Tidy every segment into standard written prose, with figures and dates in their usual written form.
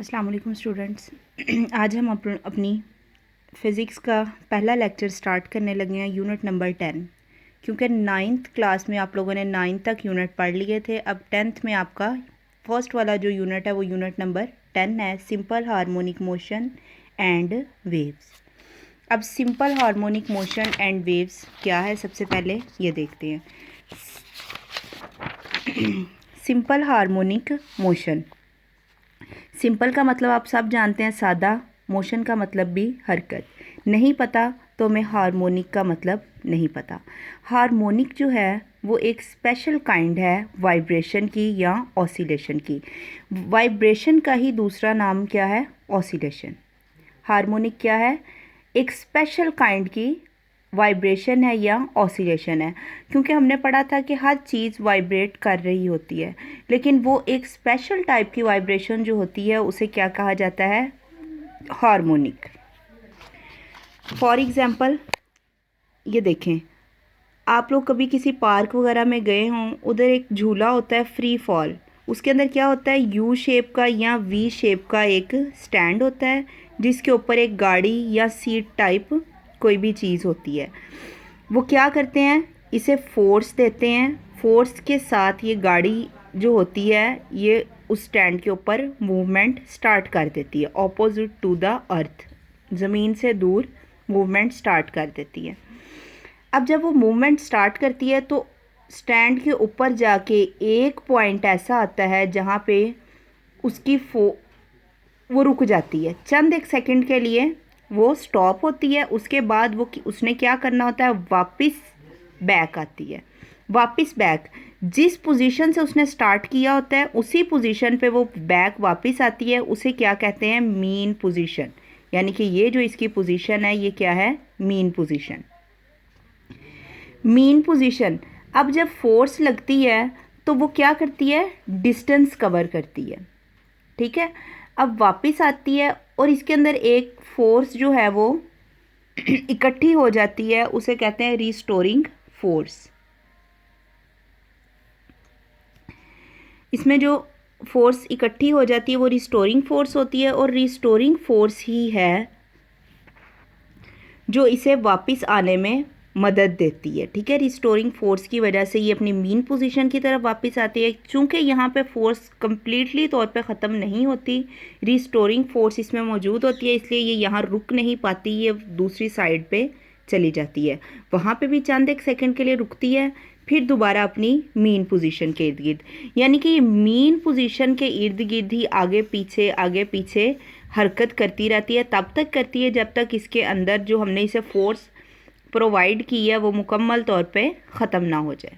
अस्सलाम वालेकुम स्टूडेंट्स। आज हम अपनी फ़िज़िक्स का पहला लेक्चर स्टार्ट करने लगे हैं, यूनिट नंबर 10। क्योंकि 9th क्लास में आप लोगों ने 9 तक यूनिट पढ़ लिए थे। अब 10th में आपका फर्स्ट वाला जो यूनिट है वो यूनिट नंबर 10 है, simple harmonic motion and waves. अब simple harmonic motion and waves क्या है, सबसे पहले ये देखते हैं। सिंपल हार्मोनिक मोशन, सिंपल का मतलब आप सब जानते हैं सादा, मोशन का मतलब भी हरकत। नहीं पता तो हमें हार्मोनिक का मतलब नहीं पता। हार्मोनिक जो है वो एक स्पेशल काइंड है वाइब्रेशन की या ऑसिलेशन की। वाइब्रेशन का ही दूसरा नाम क्या है? ऑसिलेशन। हार्मोनिक क्या है? एक स्पेशल काइंड की वाइब्रेशन है या ऑसिलेशन है। क्योंकि हमने पढ़ा था कि हर चीज़ वाइब्रेट कर रही होती है, लेकिन वो एक स्पेशल टाइप की वाइब्रेशन जो होती है उसे क्या कहा जाता है? हार्मोनिक। फॉर एग्ज़ाम्पल ये देखें, आप लोग कभी किसी पार्क वगैरह में गए हों, उधर एक झूला होता है फ्री फॉल। उसके अंदर क्या होता है? यू शेप का या वी शेप का एक स्टैंड होता है जिसके ऊपर एक गाड़ी या सीट टाइप कोई भी चीज़ होती है। वो क्या करते हैं? इसे फोर्स देते हैं। फोर्स के साथ ये गाड़ी जो होती है ये उस स्टैंड के ऊपर मूवमेंट स्टार्ट कर देती है, ऑपोजिट टू द अर्थ, ज़मीन से दूर मूवमेंट स्टार्ट कर देती है। अब जब वो मूवमेंट स्टार्ट करती है तो स्टैंड के ऊपर जाके एक पॉइंट ऐसा आता है जहाँ पे उसकी वो रुक जाती है, चंद एक सेकंड के लिए वो स्टॉप होती है। उसके बाद वो उसने क्या करना होता है? वापस बैक आती है। वापस बैक, जिस पोजीशन से उसने स्टार्ट किया होता है उसी पोजीशन पे वो बैक वापस आती है। उसे क्या कहते हैं? Mean position. यानी कि ये जो इसकी पोजीशन है ये क्या है? Mean position. Mean position. अब जब फोर्स लगती है तो वो क्या करती है? डिस्टेंस कवर करती है, ठीक है। अब वापस आती है और इसके अंदर एक फोर्स जो है वो इकट्ठी हो जाती है, उसे कहते हैं रिस्टोरिंग फोर्स। इसमें जो फोर्स इकट्ठी हो जाती है वो रिस्टोरिंग फोर्स होती है, और रिस्टोरिंग फोर्स ही है जो इसे वापस आने में मदद देती है, ठीक है। रिस्टोरिंग फोर्स की वजह से ये अपनी मीन पोजीशन की तरफ वापस आती है। चूँकि यहाँ पे फोर्स कम्प्लीटली तौर पे ख़त्म नहीं होती, रिस्टोरिंग फोर्स इसमें मौजूद होती है, इसलिए ये यहाँ रुक नहीं पाती, ये दूसरी साइड पे चली जाती है। वहाँ पे भी चंद एक सेकंड के लिए रुकती है, फिर दोबारा अपनी मीन पोजीशन के इर्द गिर्द, यानी कि ये मीन पोजीशन के इर्द गिर्द ही आगे पीछे हरकत करती रहती है। तब तक करती है जब तक इसके अंदर जो हमने इसे फोर्स प्रोवाइड की है वो मुकम्मल तौर पे ख़त्म ना हो जाए।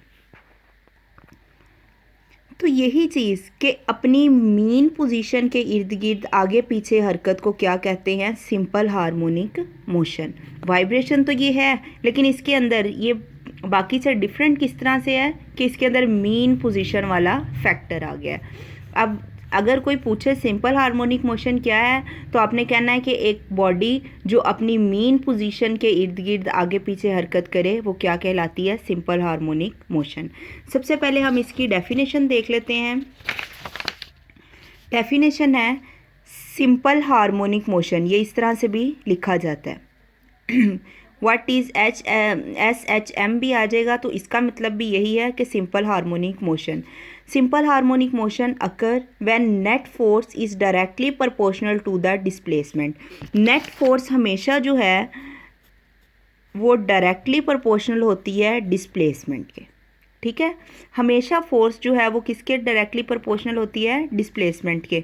तो यही चीज़ कि अपनी मीन पोजीशन के इर्द गिर्द आगे पीछे हरकत को क्या कहते हैं? Simple harmonic motion. वाइब्रेशन तो ये है, लेकिन इसके अंदर ये बाकी से डिफरेंट किस तरह से है कि इसके अंदर मीन पोजीशन वाला फैक्टर आ गया है। अब अगर कोई पूछे सिंपल हार्मोनिक मोशन क्या है, तो आपने कहना है कि एक बॉडी जो अपनी मीन पोजीशन के इर्द गिर्द आगे पीछे हरकत करे वो क्या कहलाती है? Simple harmonic motion. सबसे पहले हम इसकी डेफिनेशन देख लेते हैं। डेफिनेशन है सिंपल हार्मोनिक मोशन, ये इस तरह से भी लिखा जाता है। व्हाट इज़ SHM भी आ जाएगा, तो इसका मतलब भी यही है कि simple harmonic motion. Simple harmonic motion occur when net force is directly proportional to the displacement. Net force हमेशा जो है वो डायरेक्टली प्रोपोर्शनल होती है डिस्प्लेसमेंट के, ठीक है। हमेशा फोर्स जो है वो किसके डायरेक्टली प्रोपोर्शनल होती है? डिस्प्लेसमेंट के।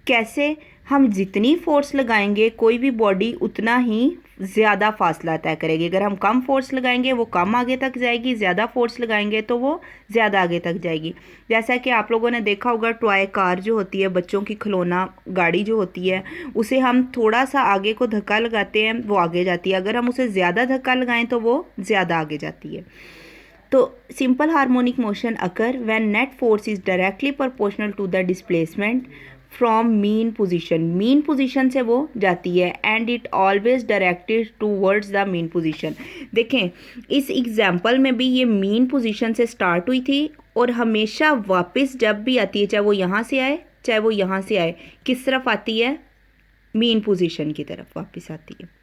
कैसे? हम जितनी फोर्स लगाएंगे कोई भी बॉडी उतना ही ज़्यादा फासला तय करेगी। अगर हम कम फोर्स लगाएंगे वो कम आगे तक जाएगी, ज़्यादा फोर्स लगाएंगे तो वो ज़्यादा आगे तक जाएगी। जैसा कि आप लोगों ने देखा होगा, टॉय कार जो होती है, बच्चों की खिलौना गाड़ी जो होती है, उसे हम थोड़ा सा आगे को धक्का लगाते हैं वो आगे जाती है, अगर हम उसे ज़्यादा धक्का लगाएं तो वो ज़्यादा आगे जाती है। तो simple harmonic motion occur when net force is directly proportional to the displacement from mean position. Mean position से वो जाती है, and it always directed towards the mean position. देखें इस एग्जाम्पल में भी ये मीन पोजीशन से स्टार्ट हुई थी और हमेशा वापस जब भी आती है, चाहे वो यहाँ से आए चाहे वो यहाँ से आए, किस तरफ आती है, मेन पोजीशन की तरफ वापस आती है।